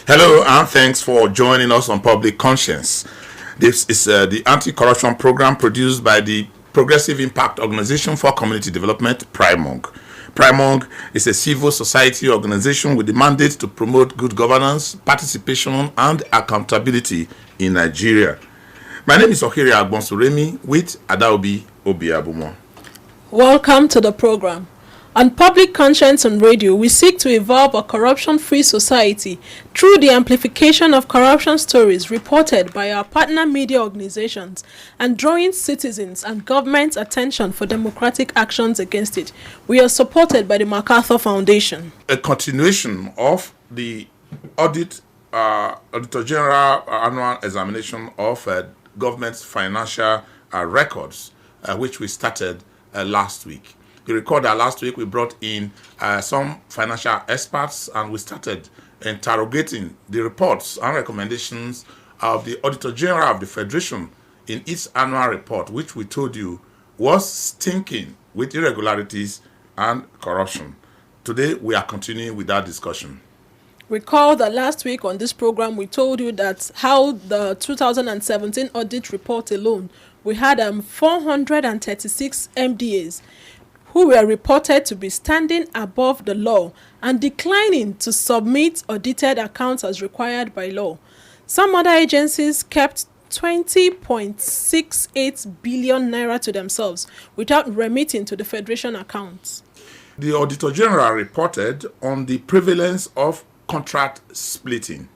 Hello, and thanks for joining us on Public Conscience. This is the anti-corruption program produced by the Progressive Impact Organization for Community Development, PRIMOG. PRIMOG is a civil society organization with the mandate to promote good governance, participation, and accountability in Nigeria. My name is Okiri Agbonsuremi with Adaobi Obiabumo. Welcome to the program. On Public Conscience on Radio, we seek to evolve a corruption-free society through the amplification of corruption stories reported by our partner media organizations and drawing citizens and government's attention for democratic actions against it. We are supported by the MacArthur Foundation. A continuation of the Audit Auditor General Annual Examination of government's financial records, which we started last week. You recall that last week we brought in some financial experts and we started interrogating the reports and recommendations of the Auditor General of the Federation in its annual report, which we told you was stinking with irregularities and corruption. Today we are continuing with that discussion. Recall that last week on this program we told you that how the 2017 audit report alone, we had 436 MDAs who were reported to be standing above the law and declining to submit audited accounts as required by law. Some other agencies kept 20.68 billion naira to themselves without remitting to the Federation accounts. The Auditor General reported on the prevalence of contract splitting,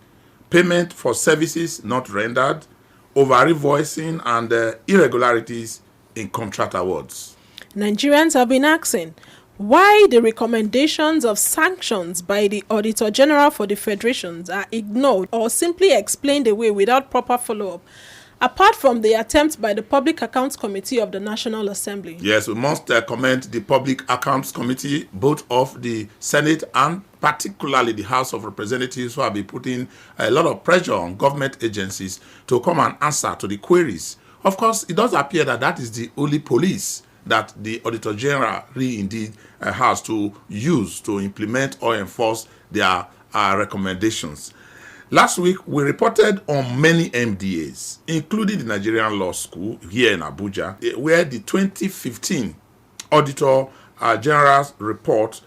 payment for services not rendered, over-invoicing, and irregularities in contract awards. Nigerians have been asking why the recommendations of sanctions by the Auditor General for the Federations are ignored or simply explained away without proper follow-up, apart from the attempt by the Public Accounts Committee of the National Assembly. Yes, we must commend the Public Accounts Committee, both of the Senate and particularly the House of Representatives, who have been putting a lot of pressure on government agencies to come and answer to the queries. Of course, it does appear that that is the only police that the Auditor General really indeed has to use to implement or enforce their recommendations. Last week, we reported on many MDAs, including the Nigerian Law School here in Abuja, where the 2015 Auditor General's report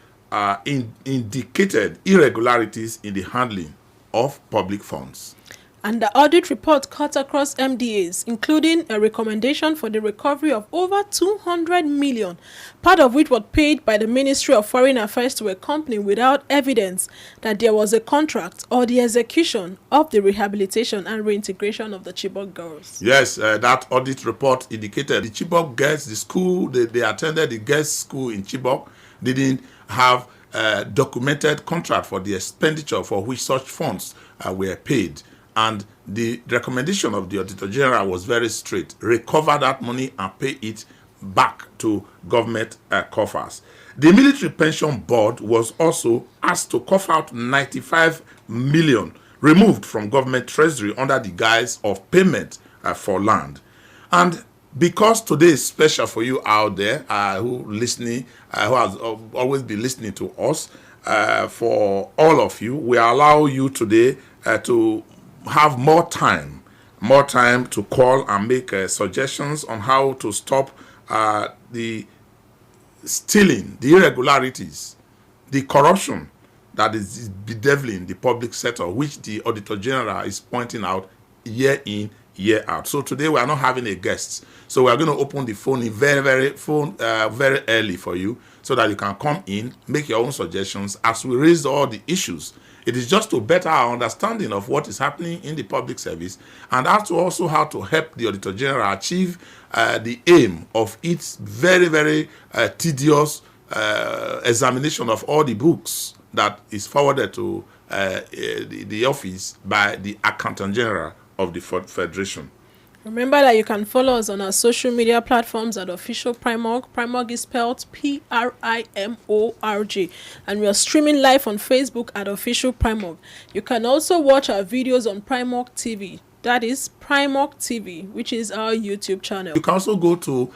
indicated irregularities in the handling of public funds. And the audit report cut across MDAs, including a recommendation for the recovery of over 200 million, part of which was paid by the Ministry of Foreign Affairs to a company without evidence that there was a contract or the execution of the rehabilitation and reintegration of the Chibok girls. Yes, that audit report indicated the Chibok girls, the school, they attended the girls' school in Chibok, didn't have a documented contract for the expenditure for which such funds were paid. And the recommendation of the Auditor General was very straight: recover that money and pay it back to government coffers. The Military Pension Board was also asked to cough out 95 million removed from government treasury under the guise of payment for land. And because today is special for you out there who listening, who has always been listening to us, for all of you, we allow you today to have more time to call and make suggestions on how to stop the stealing, the irregularities, the corruption that is bedeviling the public sector, which the Auditor General is pointing out year in, year out. So today we are not having a guest, so we are going to open the phone in very early for you, so that you can come in, make your own suggestions as we raise all the issues. It is just to better our understanding of what is happening in the public service, and also how to help the Auditor General achieve the aim of its very tedious examination of all the books that is forwarded to the office by the Accountant General of the Federation. Remember that you can follow us on our social media platforms at Official PRIMOG. PRIMOG is spelled PRIMORG. And we are streaming live on Facebook at Official PRIMOG. You can also watch our videos on PRIMOG TV. That is PRIMOG TV, which is our YouTube channel. You can also go to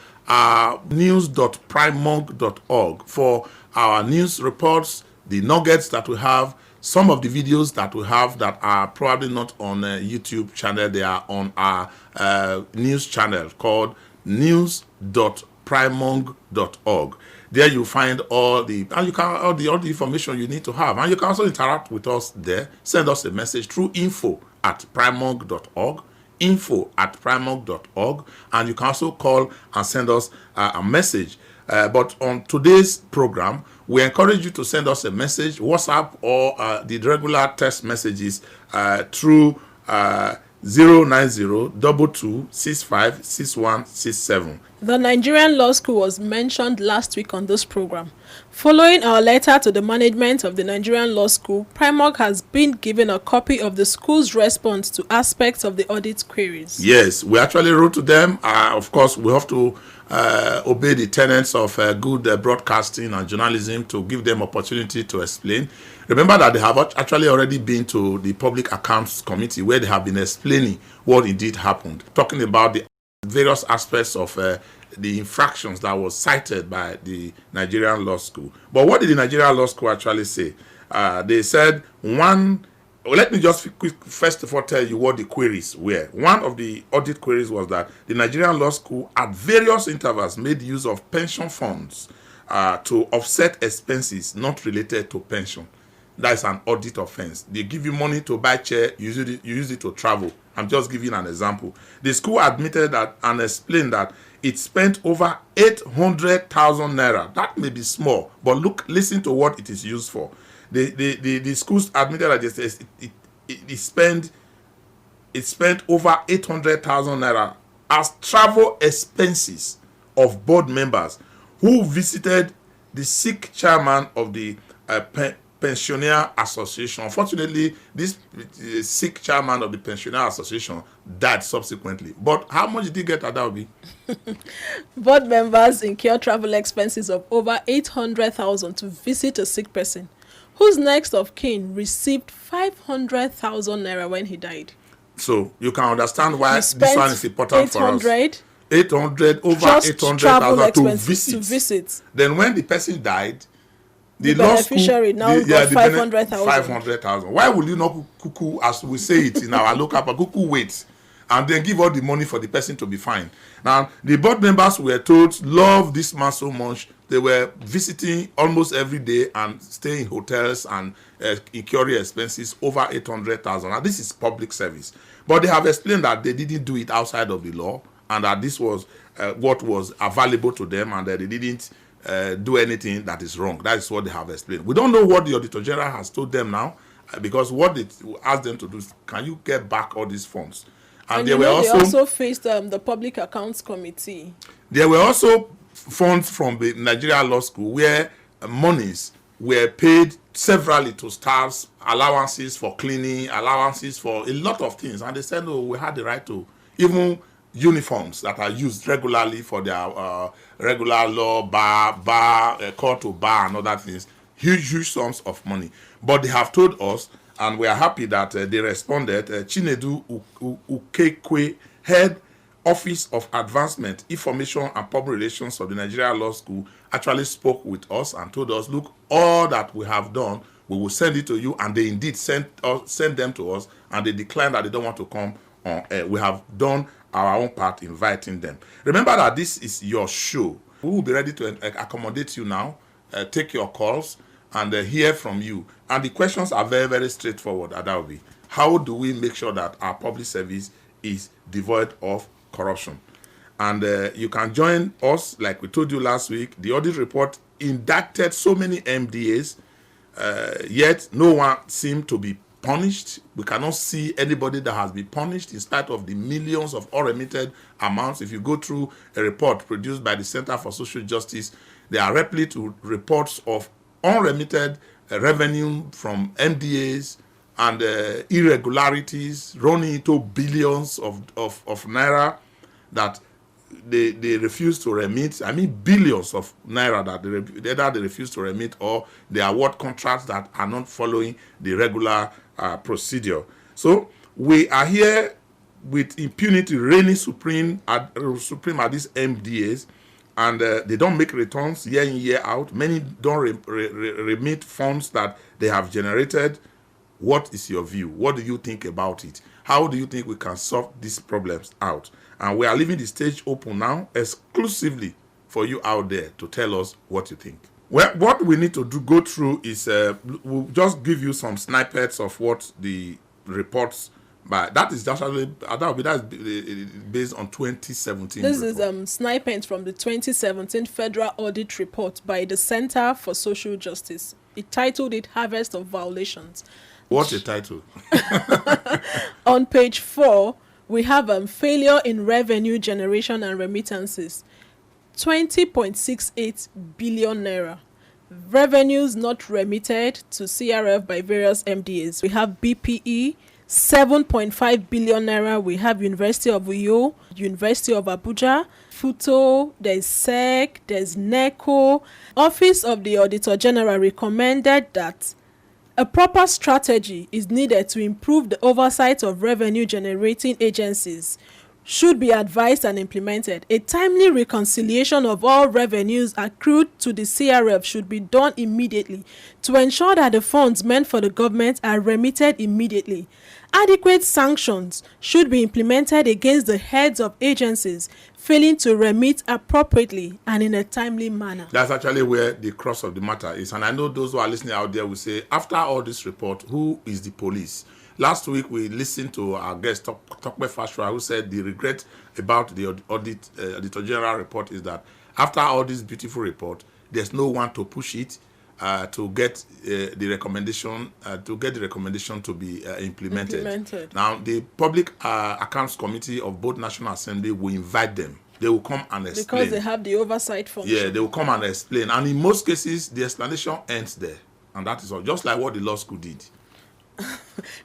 news.primog.org for our news reports, the nuggets that we have, Some of the videos that we have that are probably not on a YouTube channel, they are on our news channel called news.primong.org. There you find all the information you need to have, and you can also interact with us there. Send us a message through info@primong.org, info@primong.org, and you can also call and send us a message. But on today's program, we encourage you to send us a message, WhatsApp, or the regular text messages through 090-2265-6167. The Nigerian Law School was mentioned last week on this program. Following our letter to the management of the Nigerian Law School, Primog has been given a copy of the school's response to aspects of the audit queries. Yes, we actually wrote to them. Of course, we have to obey the tenets of good broadcasting and journalism to give them opportunity to explain. Remember that they have actually already been to the Public Accounts Committee, where they have been explaining what indeed happened, talking about the various aspects of the infractions that was cited by the Nigerian Law School. But what did the Nigerian Law School actually say? They said let me just first of all tell you what the queries were. One of the audit queries was that the Nigerian Law School at various intervals made use of pension funds to offset expenses not related to pension. That is an audit offense. They give you money to buy chair, you use it to travel. I'm just giving an example. The school admitted that and explained that it spent over 800,000 naira. That may be small, but listen to what it is used for. The schools admitted that it spent over 800,000 naira as travel expenses of board members who visited the sick chairman of the Pensioner Association. Unfortunately, this sick chairman of the Pensioner Association died subsequently. But how much did he get at that? Board members incur travel expenses of over 800,000 to visit a sick person, whose next of kin received 500,000 naira when he died. So you can understand why this one is important for us. 800 over just 800,000 to visit. Then when the person died, the beneficiary now got 500,000. 500,000. Why would you not cuckoo, as we say it in our local, cuckoo wait and then give all the money for the person to be fine? Now, the board members were told, love this man so much. They were visiting almost every day and staying in hotels and incurring expenses over 800,000. Now, this is public service. But they have explained that they didn't do it outside of the law and that this was what was available to them and that they didn't do anything that is wrong. That is what they have explained. We don't know what the Auditor General has told them now because what they asked them to do is, can you get back all these funds? And they also faced the Public Accounts Committee. There were also funds from the Nigerian Law School where monies were paid severally to staffs, allowances for cleaning, allowances for a lot of things. And they said, no, we had the right to even uniforms that are used regularly for their regular law, court to bar and other things, huge sums of money. But they have told us, and we are happy that they responded. Chinedu Ukekwe, head Office of Advancement, Information and Public Relations of the Nigerian Law School, actually spoke with us and told us, look, all that we have done, we will send it to you. And they indeed sent them to us, and they declined that they don't want to come on. We have done our own part inviting them. Remember that this is your show. We will be ready to accommodate you now, take your calls, and hear from you. And the questions are very, very straightforward, Adaobi. How do we make sure that our public service is devoid of corruption? And you can join us, like we told you last week. The audit report indicted so many MDAs, yet no one seemed to be punished. We cannot see anybody that has been punished in spite of the millions of unremitted amounts. If you go through a report produced by the Center for Social Justice, there are replete reports of unremitted revenue from MDAs and irregularities running into billions of naira that they refuse to remit. I mean, billions of naira that they refuse to remit, or they award contracts that are not following the regular procedure. So we are here with impunity reigning supreme at these MDAs, and they don't make returns year in, year out. Many don't remit funds that they have generated What is your view? What do you think about it? How do you think we can solve these problems out? And we are leaving the stage open now exclusively for you out there to tell us what you think. Well, what we need to go through is we'll just give you some snippets of what the reports that is actually that's based on 2017. This report. is snippets from the 2017 Federal Audit Report by the Center for Social Justice. It titled it "Harvest of Violations." What a title! On page 4, we have failure in revenue generation and remittances. 20.68 billion naira. Revenues not remitted to CRF by various MDAs. We have BPE, 7.5 billion naira. We have University of Uyo, University of Abuja, FUTO, there's SEC, there's NECO. Office of the Auditor General recommended that a proper strategy is needed to improve the oversight of revenue generating agencies should be advised and implemented. A timely reconciliation of all revenues accrued to the CRF should be done immediately to ensure that the funds meant for the government are remitted immediately. Adequate sanctions should be implemented against the heads of agencies failing to remit appropriately and in a timely manner. That's actually where the crux of the matter is. And I know those who are listening out there will say, after all this report, who is the police? Last week, we listened to our guest, Tokpe Fashua, who said the regret about the Auditor General report is that after all this beautiful report, there's no one to push it to get the recommendation to be implemented. Now, the Public Accounts Committee of both National Assembly will invite them. They will come and explain. Because they have the oversight function. Yeah, they will come and explain. And in most cases, the explanation ends there. And that is all. Just like what the law school did.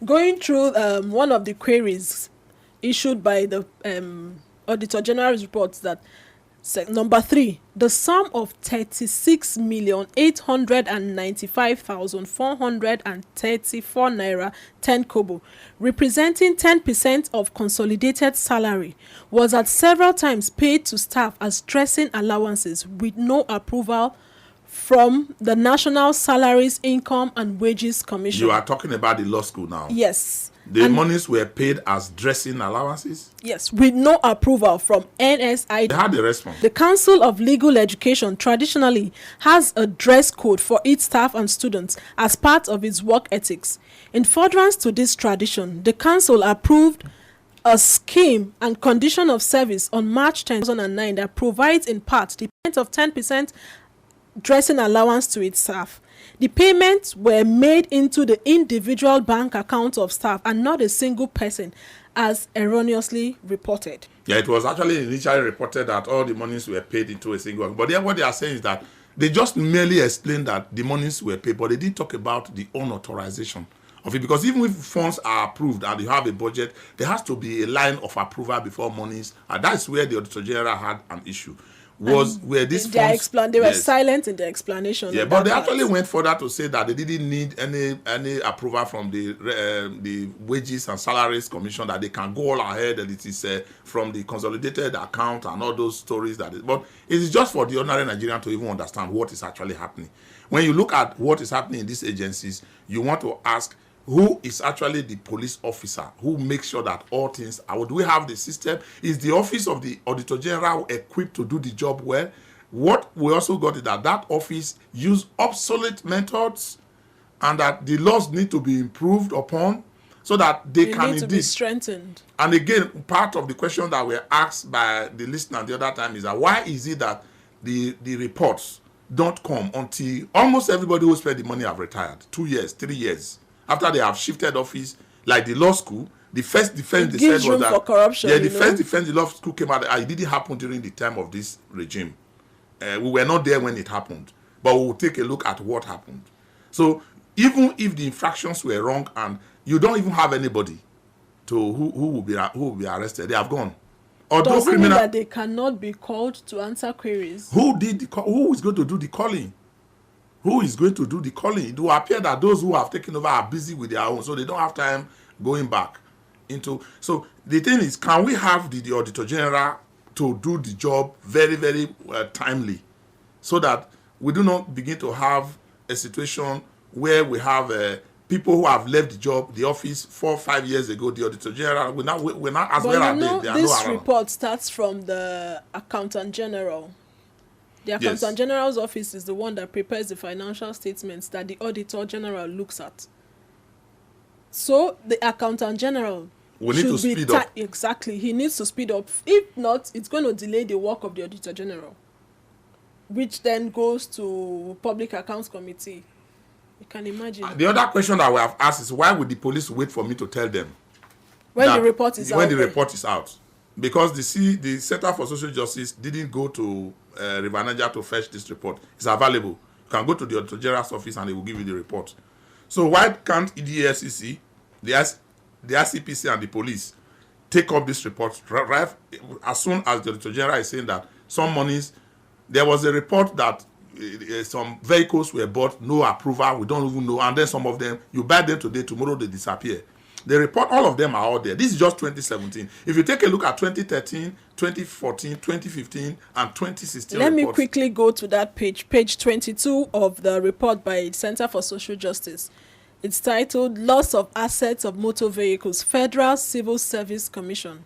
Going through one of the queries issued by the Auditor General's reports, that number 3, the sum of 36,895,434 naira 10 kobo, representing 10% of consolidated salary, was at several times paid to staff as dressing allowances with no approval from the National Salaries, Income and Wages Commission. You are talking about the law school now? Yes. The monies were paid as dressing allowances? Yes, with no approval from NSI. They had a response. The Council of Legal Education traditionally has a dress code for its staff and students as part of its work ethics. In furtherance to this tradition, the Council approved a scheme and condition of service on March 10, 2009 that provides in part the payment of 10% dressing allowance to its staff. The payments were made into the individual bank account of staff and not a single person, as erroneously reported. Yeah, it was actually initially reported that all the monies were paid into a single. But then what they are saying is that they just merely explained that the monies were paid, but they didn't talk about the unauthorization of it. Because even if funds are approved and you have a budget, there has to be a line of approval before monies. And that's where the Auditor General had an issue. Was where this funds, they were silent in the explanation. Yeah, but they actually went further to say that they didn't need any approval from the Wages and Salaries Commission, that they can go all ahead and it is from the consolidated account and all those stories but it is just for the ordinary Nigerian to even understand what is actually happening. When you look at what is happening in these agencies, you want to ask, who is actually the police officer who makes sure that all things are? Do we have the system? Is the office of the Auditor General equipped to do the job well? What we also got is that office use obsolete methods and that the laws need to be improved upon so that they can need to be strengthened. And again, part of the question that were asked by the listener the other time is that why is it that the reports don't come until almost everybody who spent the money have retired? 2 years, 3 years. After they have shifted office, like the law school, the first defense they said was that corruption, the first defense the law school came out. It didn't happen during the time of this regime. We were not there when it happened, but we will take a look at what happened. So even if the infractions were wrong and you don't even have anybody to who will be arrested, they have gone. Does it mean that they cannot be called to answer queries? Who is going to do the calling? Who is going to do the calling? It will appear that those who have taken over are busy with their own, so they don't have time going back into. So the thing is, can we have the Auditor General to do the job very, very timely, so that we do not begin to have a situation where we have people who have left the office 4 or 5 years ago, the Auditor General, we're not as well as they are. This report starts from the Accountant General. The Accountant General's office is the one that prepares the financial statements that the Auditor General looks at. So the Accountant General we need to speed up. Exactly. He needs to speed up. If not, it's going to delay the work of the Auditor General, which then goes to Public Accounts Committee. You can imagine. The other question that we have asked is, why would the police wait for me to tell them when the report is out? When the report is out, because the Center for Social Justice didn't go to River Niger to fetch this report. It's available. You can go to the Auditor General's office and they will give you the report. So why can't the EFCC, the ICPC and the police take up this report right as soon as the Auditor General is saying that some monies? There was a report that some vehicles were bought, no approval, we don't even know, and then some of them, you buy them today, tomorrow they disappear. The report, all of them are out there. This is just 2017. If you take a look at 2013, 2014, 2015, and 2016 Let me quickly go to that page 22 of the report by Center for Social Justice. It's titled Loss of Assets of Motor Vehicles, Federal Civil Service Commission.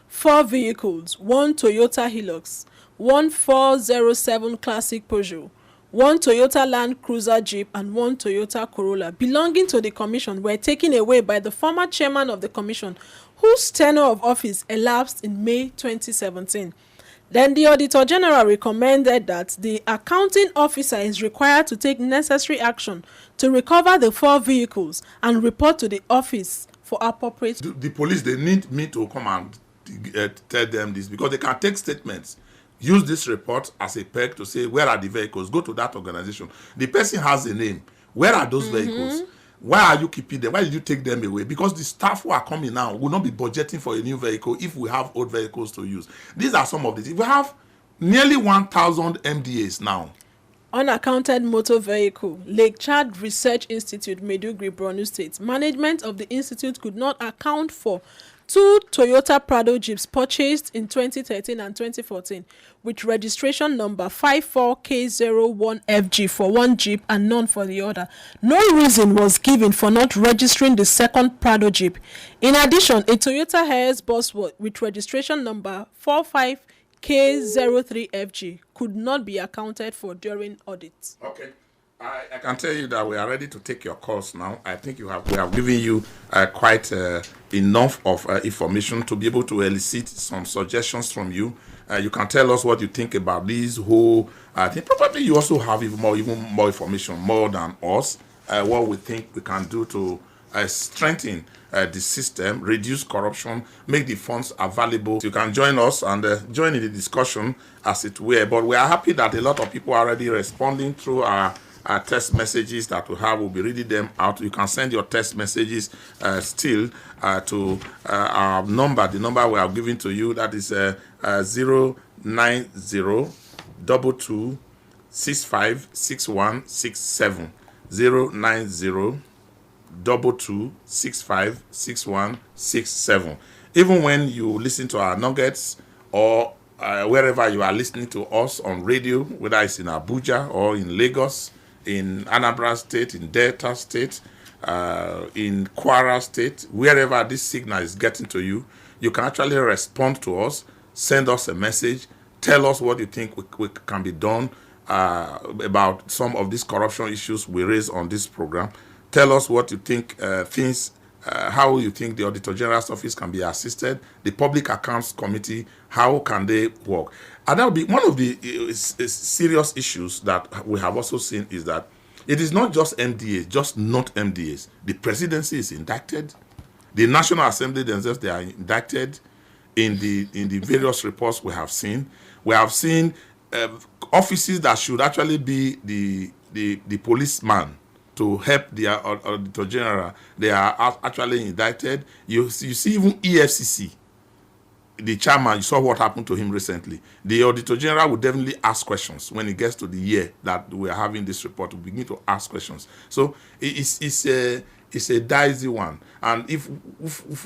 4 vehicles, 1 Toyota Hilux, 1 407 Classic Peugeot, 1 Toyota Land Cruiser Jeep, and 1 Toyota Corolla belonging to the commission were taken away by the former chairman of the commission, whose tenure of office elapsed in May 2017. Then the Auditor General recommended that the accounting officer is required to take necessary action to recover the 4 vehicles and report to the office for appropriate. The police, they need me to come and tell them this, because they can take statements, use this report as a peg to say, where are the vehicles? Go to that organization. The person has a name. Where are those vehicles? Why are you keeping them? Why did you take them away? Because the staff who are coming now will not be budgeting for a new vehicle if we have old vehicles to use. These are some of these. We have nearly 1,000 MDAs now. Unaccounted motor vehicle, Lake Chad Research Institute, Maiduguri, Borno State. Management of the institute could not account for 2 Toyota Prado Jeeps purchased in 2013 and 2014 with registration number 54K01FG for one Jeep and none for the other. No reason was given for not registering the second Prado Jeep. In addition, a Toyota Hiace bus with registration number 45K03FG could not be accounted for during audit. Okay. I can tell you that we are ready to take your calls now. I think we have given you quite enough of information to be able to elicit some suggestions from you. You can tell us what you think about this whole. I think probably you also have even more information, more than us. What we think we can do to strengthen the system, reduce corruption, make the funds available. You can join us and join in the discussion as it were. But we are happy that a lot of people are already responding through our text messages that we have. We'll be reading them out. You can send your text messages still to our number, the number we have given to you. That is 09022656167. 09022656167. Even when you listen to our nuggets or wherever you are listening to us on radio, whether it's in Abuja or in Lagos, in Anambra State, in Delta State, in Kwara State, wherever this signal is getting to you, you can actually respond to us, send us a message, tell us what you think we can be done about some of these corruption issues we raise on this program. Tell us what you think, how you think the Auditor General's office can be assisted, the Public Accounts Committee, how can they work? And that will be one of the serious issues that we have also seen, is that it is not just MDAs, just not MDAs. The presidency is indicted. The National Assembly themselves, they are indicted in the various reports we have seen. We have seen offices that should actually be the policeman to help the Auditor General. They are actually indicted. You see even EFCC, the chairman, you saw what happened to him recently. The Auditor General will definitely ask questions when it gets to the year that we are having this report. We begin to ask questions. So it's a dicey one. And if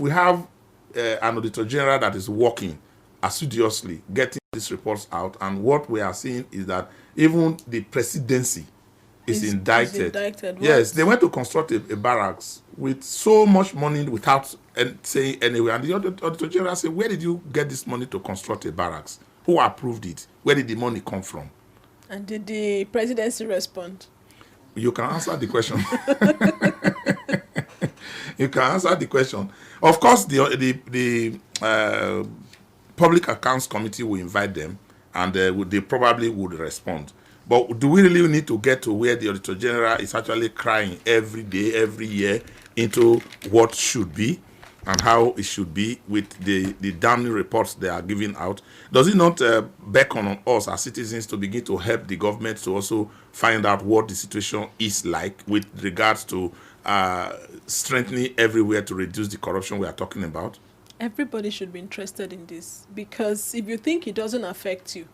we have an Auditor General that is working assiduously, getting these reports out, and what we are seeing is that even the presidency is indicted. Yes, What? they went to construct a barracks with so much money without saying anywhere. And the Auditor General said, where did you get this money to construct a barracks? Who approved it? Where did the money come from? And did the presidency respond? You can answer the question. You can answer the question. Of course, the Public Accounts Committee will invite them, and they probably would respond. But do we really need to get to where the Auditor General is actually crying every day, every year, into what should be and how it should be with the damning reports they are giving out? Does it not beckon on us as citizens to begin to help the government to also find out what the situation is like with regards to strengthening everywhere to reduce the corruption we are talking about? Everybody should be interested in this, because if you think it doesn't affect you,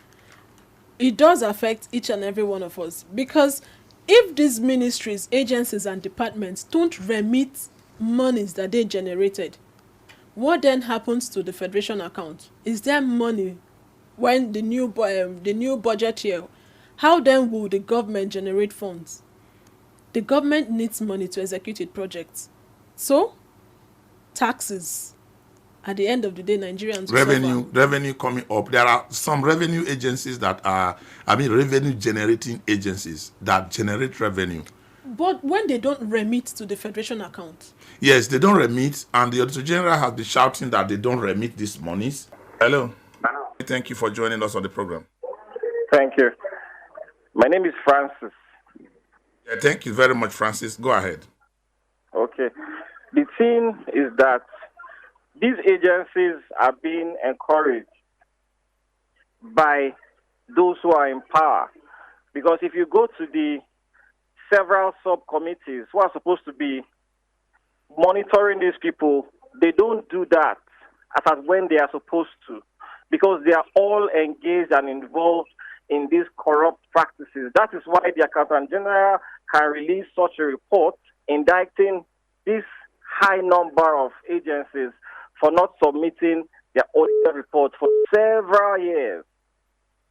it does affect each and every one of us. Because if these ministries, agencies and departments don't remit monies that they generated, what then happens to the federation account? Is there money when the new budget year? How then will the government generate funds? The government needs money to execute its projects. So, taxes. At the end of the day, Nigerians will suffer. Revenue coming up. There are some revenue agencies that are, revenue generating agencies that generate revenue. But when they don't remit to the federation account? Yes, they don't remit, and the Auditor General has been shouting that they don't remit these monies. Hello. Thank you for joining us on the program. Thank you. My name is Francis. Yeah, thank you very much, Francis. Go ahead. Okay. The thing is that these agencies are being encouraged by those who are in power. Because if you go to the several subcommittees who are supposed to be monitoring these people, they don't do that as when they are supposed to, because they are all engaged and involved in these corrupt practices. That is why the Accountant General can release such a report indicting this high number of agencies for not submitting their audited report for several years.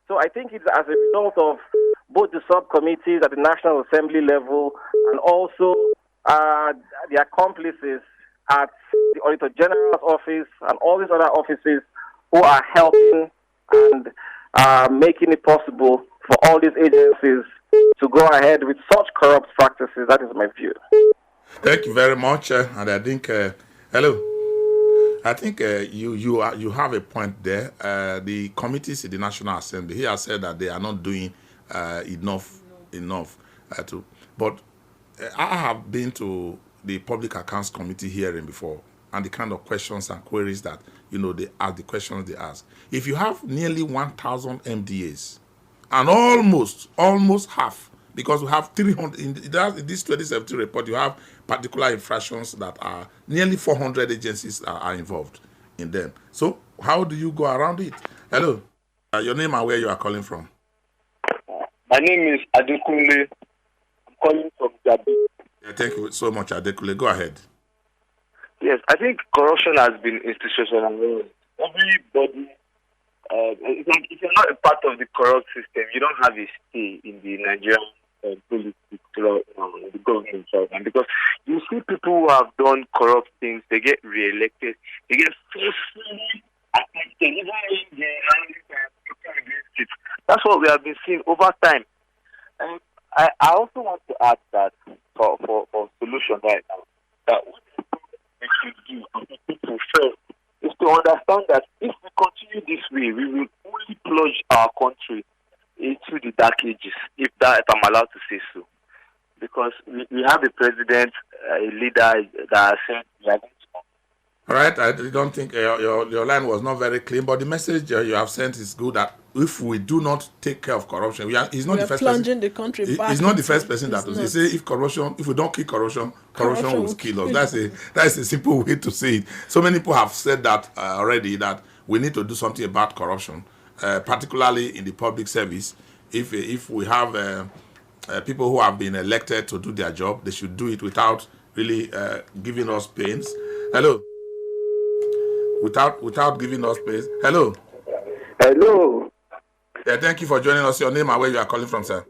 So I think it's as a result of both the subcommittees at the National Assembly level and also the accomplices at the Auditor General's office and all these other offices who are helping and making it possible for all these agencies to go ahead with such corrupt practices. That is my view. Thank you very much. And I think, hello. I think you have a point there. The committees in the National Assembly, he has said that they are not doing enough to. But I have been to the Public Accounts Committee hearing before, and the kind of questions and queries that they ask, the questions they ask. If you have nearly 1,000 MDAs, and almost half, because we have 300 in this 2017 report, you have particular infractions that are nearly 400 agencies are involved in them. So how do you go around it? Hello, your name and where you are calling from? My name is Adekunle. I'm calling from Gabi. Yeah, thank you so much, Adekunle. Go ahead. Yes, I think corruption has been institutional. Everybody, it's like if you're not a part of the corrupt system, you don't have a stay in the Nigerian politics, the government, right? And because you see people who have done corrupt things, they get re-elected, they get forcefully affected, even when they are against it. That's what we have been seeing over time. And I also want to add that for solution right now, that what we should do and the people first is to understand that if we continue this way, we will only plunge our country into the dark ages, if I'm allowed to say so. Because we have a president, a leader that said we are going to. All right, I don't think your line was not very clear, but the message you have sent is good, that if we do not take care of corruption, he's not the first plunging the country back. He's not the first person that will say if we don't kill corruption will kill us. That's a simple way to say it. So many people have said that already, that we need to do something about corruption, particularly in the public service. If we have people who have been elected to do their job, they should do it without really giving us pains. Hello. Without giving us pains. Hello. Hello. Yeah, thank you for joining us. Your name and where you are calling from, sir?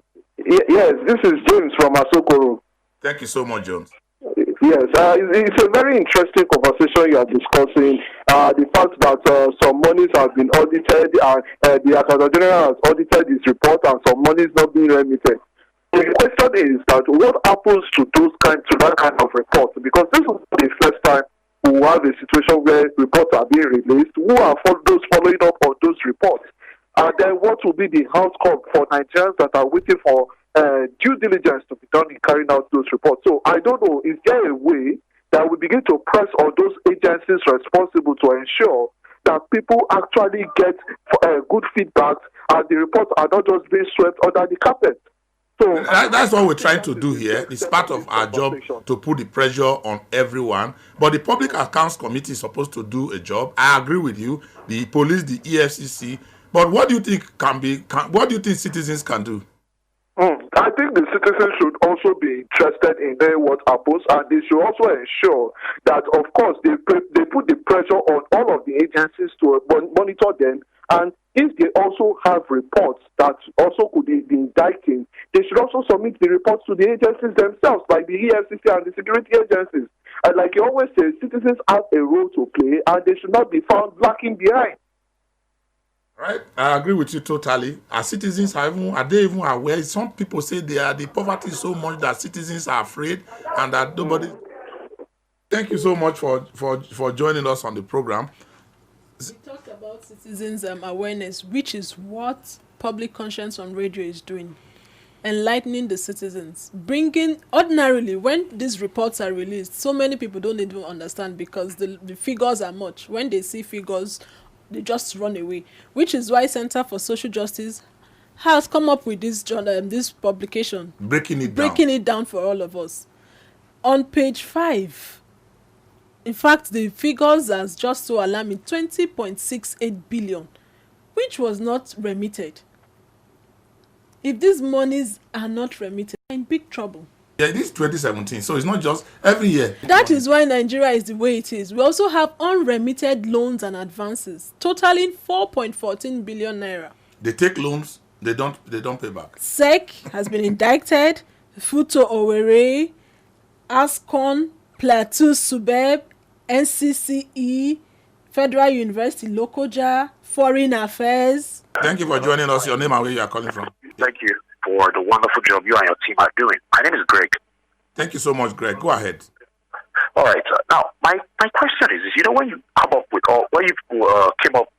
Yes, this is James from Asokoro. Thank you so much, Jones. Yes, it's a very interesting conversation you are discussing. The fact that some monies have been audited and the Accountant General has audited his report and some monies not being remitted. The question is that what happens to that kind of report? Because this is the first time we will have a situation where reports are being released. Who are those following up on those reports? And then what will be the outcome for Nigerians that are waiting for due diligence to be done in carrying out those reports? So I don't know, is there a way that we begin to press on those agencies responsible to ensure that people actually get good feedback and the reports are not just being swept under the carpet? So that's what we're trying to do here. It's part of our job to put the pressure on everyone. But the Public Accounts Committee is supposed to do a job. I agree with you. The police, the EFCC. But what do you think what do you think citizens can do? I think the citizens should also be interested in knowing what happens, and they should also ensure that, of course, they put the pressure on all of the agencies to monitor them. And if they also have reports that also could be indicting, they should also submit the reports to the agencies themselves, like the EFCC and the security agencies. And like you always say, citizens have a role to play, and they should not be found lacking behind. Right, I agree with you totally. Our citizens are they even aware? Some people say the poverty is so much that citizens are afraid, and that nobody. Thank you so much for joining us on the program. We talked about citizens' awareness, which is what Public Conscience on Radio is doing. Enlightening the citizens. Ordinarily, when these reports are released, so many people don't even understand because the figures are much. When they see figures, they just run away. Which is why Center for Social Justice has come up with this publication. Breaking it down for all of us. On page 5, in fact, the figures are just so alarming, 20.68 billion, which was not remitted. If these monies are not remitted, we're in big trouble. Yeah, this is 2017, so it's not just every year. That is why Nigeria is the way it is. We also have unremitted loans and advances, totaling 4.14 billion naira. They take loans, they don't pay back. SEC has been indicted, Futo Owerri, ASCON, Plateau Subeb, NCCE, Federal University Lokoja, Foreign Affairs. Thank you for joining us. Your name and where you are calling from. Thank you for the wonderful job you and your team are doing. My name is Greg. Thank you so much, Greg. Go ahead. All right. Now, my question is, when you come up with came up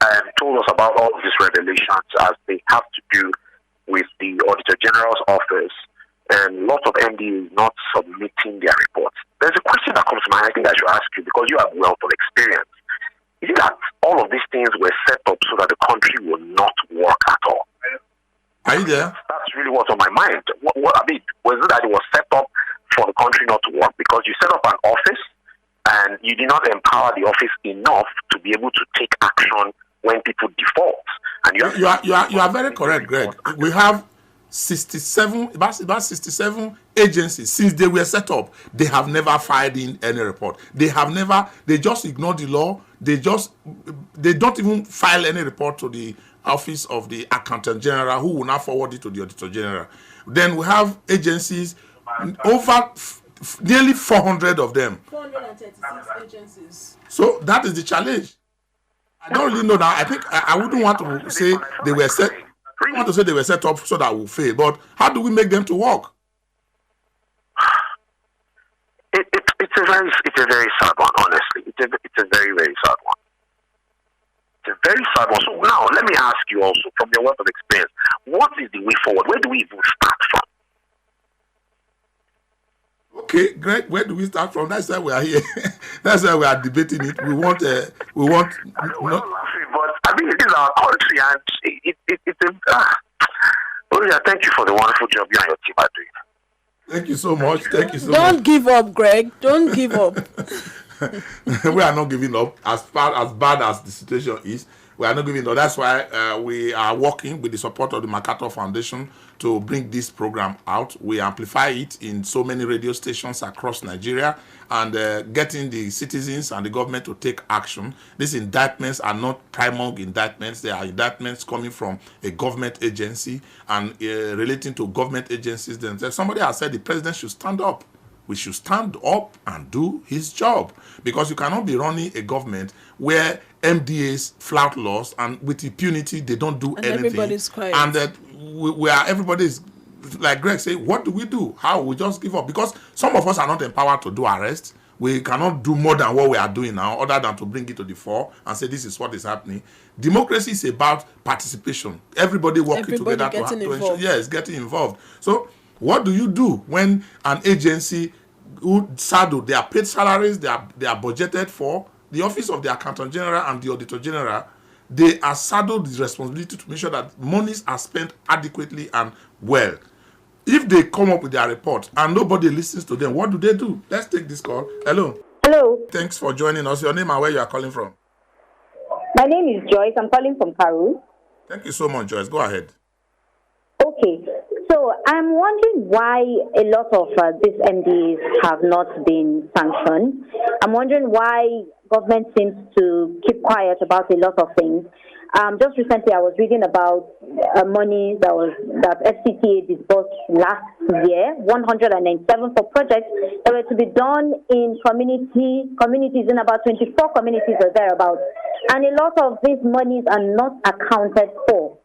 and told us about all of these revelations as they have to do with the Auditor General's office and lots of MDs not submitting their reports, there's a question that comes to mind. I think I should ask you because you have wealth of experience. Is it that all of these things were set up so that the country will not work at all? Are you there? That's really what's on my mind. Was it that it was set up for the country not to work because you set up an office and you did not empower the office enough to be able to take action when people default? And you are very correct, Greg. We have 67 agencies. Since they were set up, they have never filed in any report. They just ignore the law. They don't even file any report to the office of the Accountant General, who will now forward it to the Auditor General. Then we have agencies, over nearly 400 of them. 436 agencies. So that is the challenge. I don't really know now. I think I wouldn't want to say they were set. I want to say they were set up so that we'll fail. But how do we make them to work? It's a very sad one, honestly. It's a very, very sad one. It's a very sad one. So now, let me ask you also, from your wealth of experience, what is the way forward? Where do we even start from? Okay, Greg, where do we start from? That's why we are here. That's why we are debating it. We want. We're not laughing, but I mean, it is our country, and it's a. Oh yeah, thank you for the wonderful job you and your team are doing. Thank you so much. Thank you so Don't much. give up, Greg. Don't give up. We are not giving up. As bad as the situation is, We are not giving up. That's why we are working with the support of the MacArthur Foundation to bring this program out. We amplify it in so many radio stations across Nigeria and getting the citizens and the government to take action. These indictments are not primary indictments. They are indictments coming from a government agency and relating to government agencies themselves. Somebody has said the president should stand up. We should stand up and do his job, because you cannot be running a government where MDAs flout laws and with impunity they don't do And anything. everybody's quiet. And that everybody's, like Greg said, what do we do? How? We just give up, because some of us are not empowered to do arrests. We cannot do more than what we are doing now, other than to bring it to the fore and say this is what is happening. Democracy is about participation. Everybody working together to ensure, yes, getting involved. So what do you do when an agency who saddle their paid salaries, they are budgeted for, the office of the Accountant General and the Auditor General, they are saddled with responsibility to make sure that monies are spent adequately and well. If they come up with their report and nobody listens to them, what do? Let's take this call. Hello. Hello. Thanks for joining us. Your name and where you are calling from? My name is Joyce. I'm calling from Karu. Thank you so much, Joyce. Go ahead. Okay. So I'm wondering why a lot of these MDs have not been sanctioned. I'm wondering why government seems to keep quiet about a lot of things. Just recently, I was reading about money that FCTA disbursed last year, 197 for projects that were to be done in communities in about 24 communities or thereabouts. And a lot of these monies are not accounted for.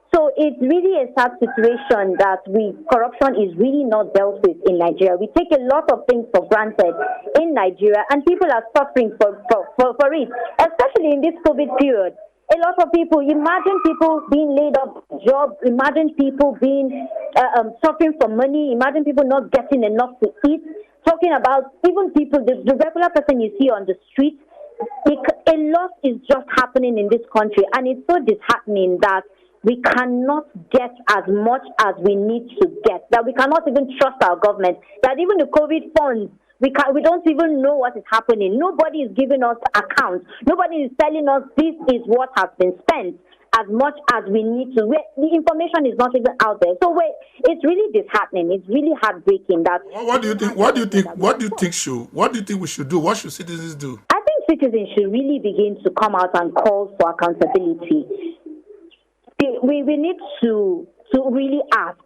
So it's really a sad situation that corruption is really not dealt with in Nigeria. We take a lot of things for granted in Nigeria, and people are suffering for it, especially in this COVID period. A lot of people, imagine people being laid off jobs, imagine people being suffering for money, imagine people not getting enough to eat, talking about even people, the regular person you see on the street. A lot is just happening in this country, and it's so disheartening that we cannot get as much as we need to get, that we cannot even trust our government, that even the COVID funds, we don't even know what is happening. Nobody is giving us accounts. Nobody is telling us this is what has been spent as much as we need to. The information is not even out there. So it's really disheartening. It's really heartbreaking that. What do you think? What do you think we should do? What should citizens do? I think citizens should really begin to come out and call for accountability. We need to really ask,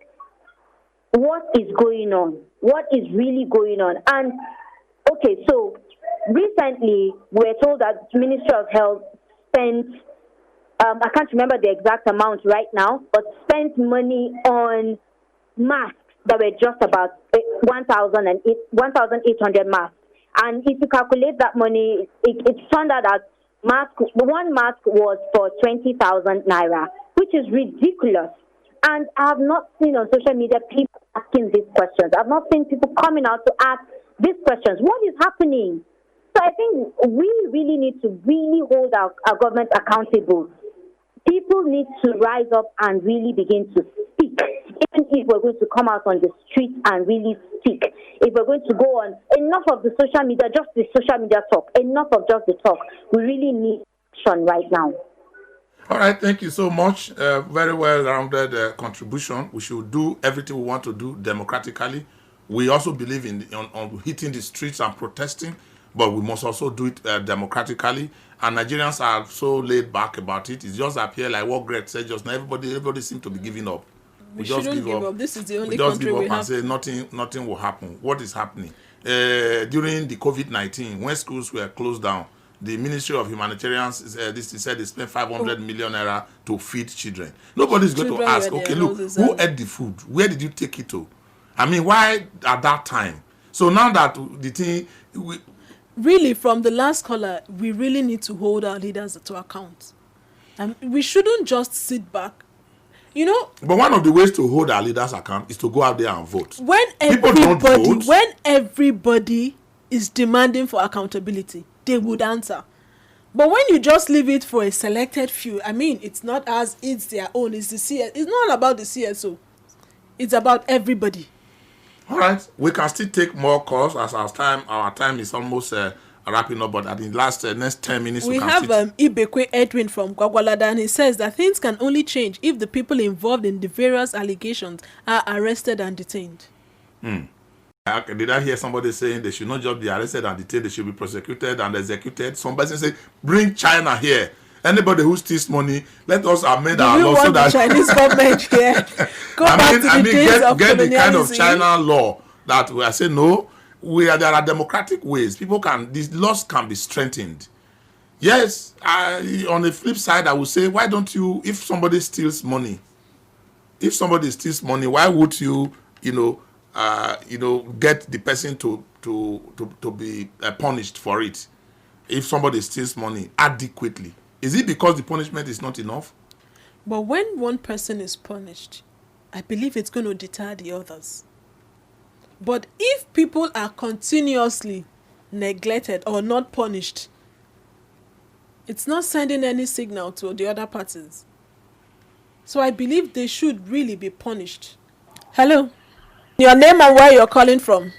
what is going on? What is really going on? And, okay, so recently we're told that the Ministry of Health spent, I can't remember the exact amount right now, but spent money on masks that were just about 1,800 masks. And if you calculate that money, it turned out that one mask was for 20,000 naira, which is ridiculous. And I have not seen on social media people asking these questions. I've not seen people coming out to ask these questions. What is happening? So I think we really need to really hold our government accountable. People need to rise up and really begin to speak. Even if we're going to come out on the street and really speak, if we're going to go on, enough of the social media, just the social media talk, enough of just the talk. We really need action right now. All right, thank you so much. Very well-rounded contribution. We should do everything we want to do democratically. We also believe on hitting the streets and protesting, but we must also do it democratically. And Nigerians are so laid back about it. It just appears like what Greg said just now. Everybody seems to be giving up. We just give up. This is the only country we have. We just give up and say nothing will happen. What is happening? During the COVID-19, when schools were closed down, the Ministry of Humanitarians said they spent 500 million naira to feed children. Nobody's going to ask, okay, look, who ate the food? Where did you take it to? I mean, why at that time? So now that the thing... Really, from the last caller, we really need to hold our leaders to account. And we shouldn't just sit back. You know... But one of the ways to hold our leaders account is to go out there and vote. When everybody is demanding for accountability, they would answer. But when you just leave it for a selected few, I mean, it's not as it's their own. It's the CS. It's not about the CSO. It's about everybody. All right, we can still take more calls as our time is almost wrapping up, but at the next 10 minutes we have Ibekwe Edwin from Gwagwalada, and he says that things can only change if the people involved in the various allegations are arrested and detained. Did I hear somebody saying they should not just be arrested and detained, they should be prosecuted and executed? Somebody say, bring China here. Anybody who steals money, let us amend our law so that the Chinese government here go back to the days of get the kind of colonialism. China law that we are saying no. There are democratic ways. These laws can be strengthened. Yes, on the flip side, I would say, why don't you, if somebody steals money, why would you, get the person to be punished for it? If somebody steals money adequately, is it because the punishment is not enough? But when one person is punished, I believe it's going to deter the others. But if people are continuously neglected or not punished, it's not sending any signal to the other parties. So I believe they should really be punished. Hello. Your name and where you're calling from?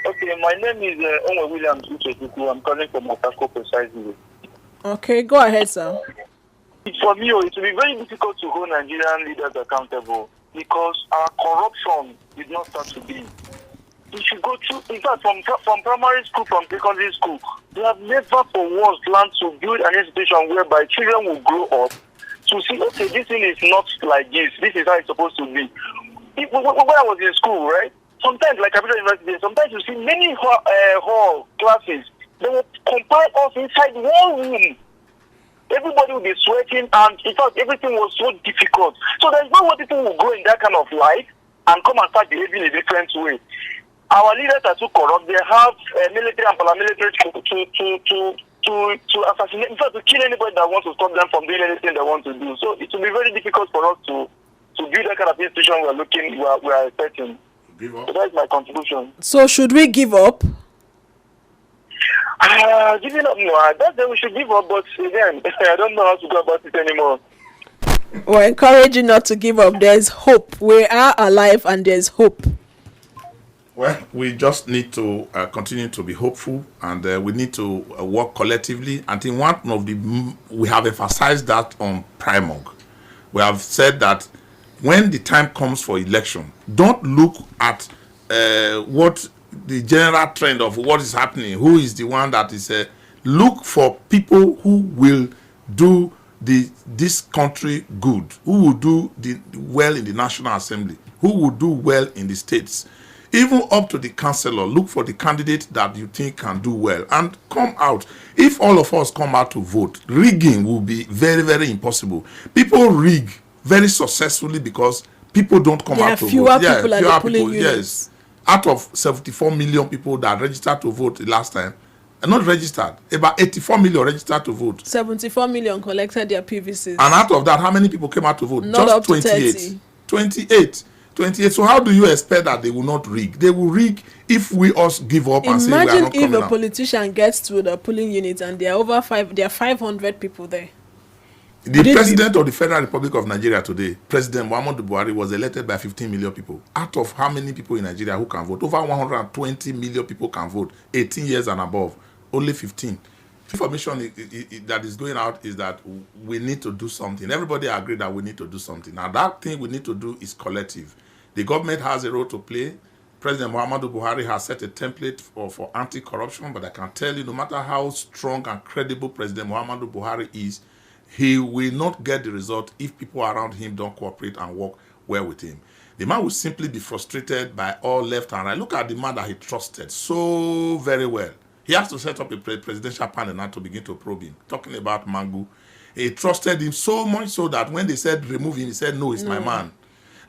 Okay, my name is Onwe Williams Uchetuku. I'm calling from MacArthur precisely. Okay, go ahead, sir. For me, it will be very difficult to hold Nigerian leaders accountable because our corruption did not start today. We should go through, in fact, from primary school, from secondary school, we have never for once planned to build an institution whereby children will grow up to see, okay, this thing is not like this. This is how it's supposed to be. When I was in school, right, sometimes, like Capital University, sometimes you see many hall classes, they will compile us inside one room. Everybody will be sweating, and in fact, everything was so difficult. So there's no way people will go in that kind of life and come and start behaving in a different way. Our leaders are too corrupt. They have military and paramilitary to assassinate, in fact, to kill anybody that wants to stop them from doing anything they want to do. So it will be very difficult for us to build that kind of institution we are expecting. So that's my contribution. So should we give up? Giving up, no. That's that we should give up, but again, I don't know how to go about it anymore. We're encouraging not to give up. There's hope. We are alive and there's hope. Well, we just need to continue to be hopeful, and we need to work collectively. I think we have emphasized that on Primog. We have said that when the time comes for election, don't look at what the general trend of what is happening, who is the one that is look for people who will do this country good, who will do well in the National Assembly, who will do well in the states, even up to the councillor. Look for the candidate that you think can do well and come out. If all of us come out to vote, rigging will be very, very impossible. People rig very successfully because people don't come out to vote. Fewer people at the polling units. Yes. Out of 74 million people that registered to vote the last time, not registered, about 84 million registered to vote. 74 million collected their PVCs. And out of that, how many people came out to vote? Not just up to 28. 28. So how do you expect that they will not rig? They will rig if we us give up and say we are not coming out. Imagine if a politician gets to the polling unit and there are 500 people there. The president of the Federal Republic of Nigeria today, President Muhammadu Buhari, was elected by 15 million people. Out of how many people in Nigeria who can vote? Over 120 million people can vote, 18 years and above. Only 15. Information that is going out is that we need to do something. Everybody agreed that we need to do something. Now that thing we need to do is collective. The government has a role to play. President Muhammadu Buhari has set a template for anti-corruption, but I can tell you, no matter how strong and credible President Muhammadu Buhari is, he will not get the result if people around him don't cooperate and work well with him. The man will simply be frustrated by all left and right. Look at the man that he trusted so very well. He has to set up a presidential panel now to begin to probe him. Talking about Mangu, he trusted him so much so that when they said remove him, he said, no, it's my man.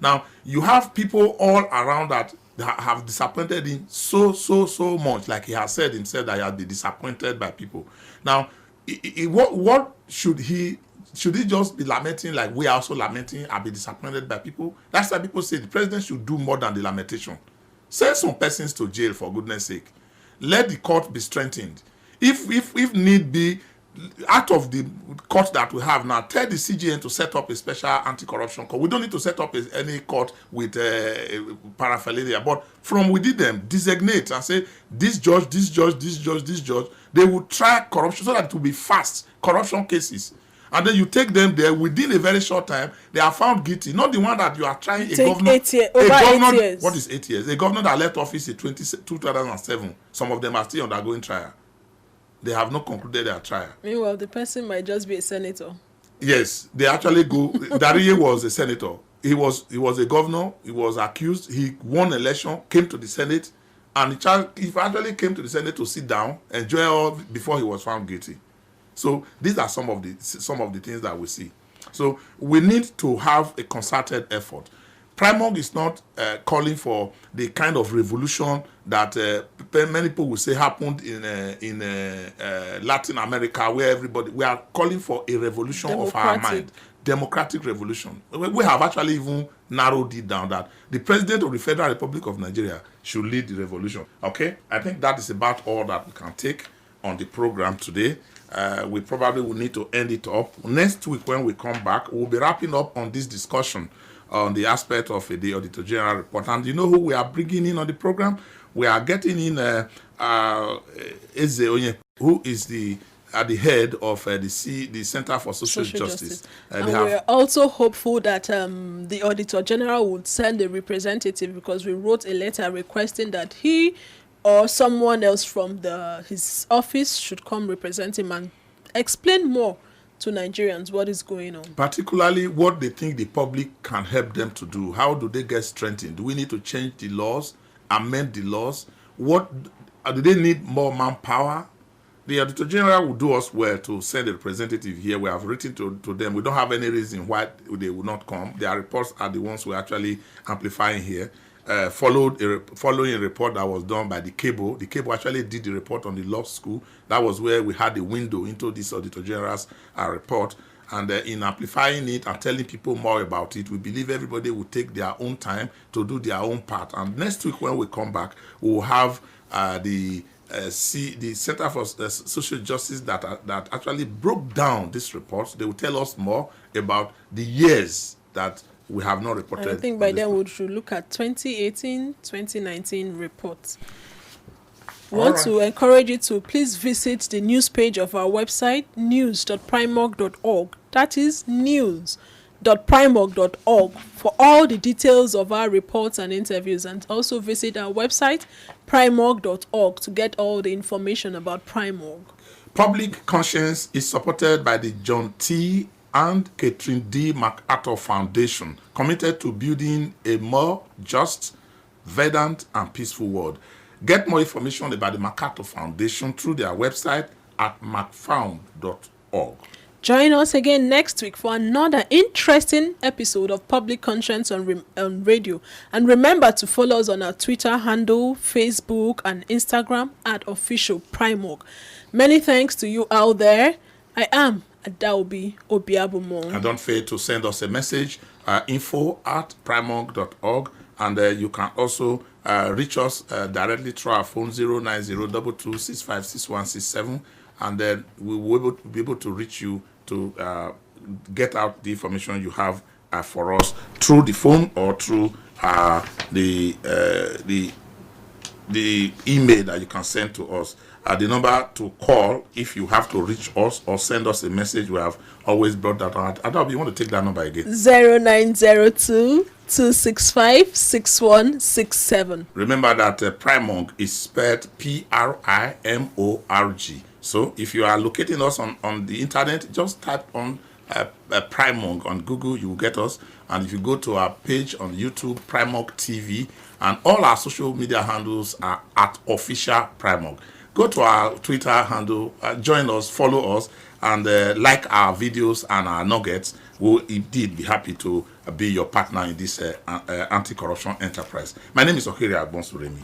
Now, you have people all around that have disappointed him so much, like he has said himself that he has been disappointed by people. Now, what should he just be lamenting like we are also lamenting and be disappointed by people? That's why people say the president should do more than the lamentation. Send some persons to jail, for goodness sake. Let the court be strengthened. If need be, out of the court that we have now, tell the CGN to set up a special anti-corruption court. We don't need to set up any court with paraphernalia, but from within them, designate and say, this judge, this judge, this judge, this judge, they will try corruption so that it will be fast corruption cases. And then you take them there, within a very short time, they are found guilty. Not the one that you are trying, a governor. 8 years, over 8 years. What is 8 years? A governor that left office in 2007. Some of them are still undergoing trial. They have not concluded their trial. Meanwhile, the person might just be a senator. Yes, they actually go. Dariye was a senator. He was a governor. He was accused. He won election, came to the Senate, and he actually came to the Senate to sit down, enjoy all before he was found guilty. So these are some of the things that we see. So we need to have a concerted effort. Primorg is not calling for the kind of revolution that many people will say happened in Latin America, where we are calling for a revolution of our mind, democratic revolution. We have actually even narrowed it down that the President of the Federal Republic of Nigeria should lead the revolution. Okay, I think that is about all that we can take on the program today. We probably will need to end it up. Next week when we come back, we'll be wrapping up on this discussion on the aspect of the Auditor General report. And you know who we are bringing in on the program? We are getting in Eze Onye, who is at the head of the Center for Social Justice. And we're also hopeful that the Auditor General would send a representative, because we wrote a letter requesting that he or someone else from his office should come represent him and explain more to Nigerians what is going on. Particularly what they think the public can help them to do. How do they get strengthened? Do we need to change the laws, amend the laws? What do they need more manpower? The Auditor General will do us well to send a representative here. We have written to them. We don't have any reason why they will not come. Their reports are the ones we're actually amplifying here. Following a report that was done by the Cable. The Cable actually did the report on the law school. That was where we had a window into this Auditor General's report. And in amplifying it and telling people more about it, we believe everybody will take their own time to do their own part. And next week when we come back, we will have the Center for Social Justice that actually broke down this report. They will tell us more about the years that we have not reported. I think by then we should look at 2018-2019 reports. We want to encourage you to please visit the news page of our website, news.primorg.org. That is news.primorg.org for all the details of our reports and interviews, and also visit our website, primorg.org, to get all the information about Primorg. Public Conscience is supported by the John T. and Catherine D. MacArthur Foundation, committed to building a more just, verdant, and peaceful world. Get more information about the MacArthur Foundation through their website at macfound.org. Join us again next week for another interesting episode of Public Conscience on radio. And remember to follow us on our Twitter handle, Facebook, and Instagram at Official Primorg. Many thanks to you out there. I am Adaobi Obiabumo. And don't fail to send us a message, info@primorg.org, and you can also reach us directly through our phone 09022656167, and then we will be able to reach you to get out the information you have for us through the phone or through the email that you can send to us. The number to call if you have to reach us or send us a message, we have always brought that out. Adobe, you want to take that number again? 0902-265-6167. Remember that Primorg is spelled Primorg. So if you are locating us on the internet, just type on Primorg on Google, you will get us. And if you go to our page on YouTube, Primorg TV, and all our social media handles are at Official Primorg. Go to our Twitter handle, join us, follow us, and like our videos and our nuggets. We'll indeed be happy to be your partner in this anti-corruption enterprise. My name is Okiri Agbonsuremi.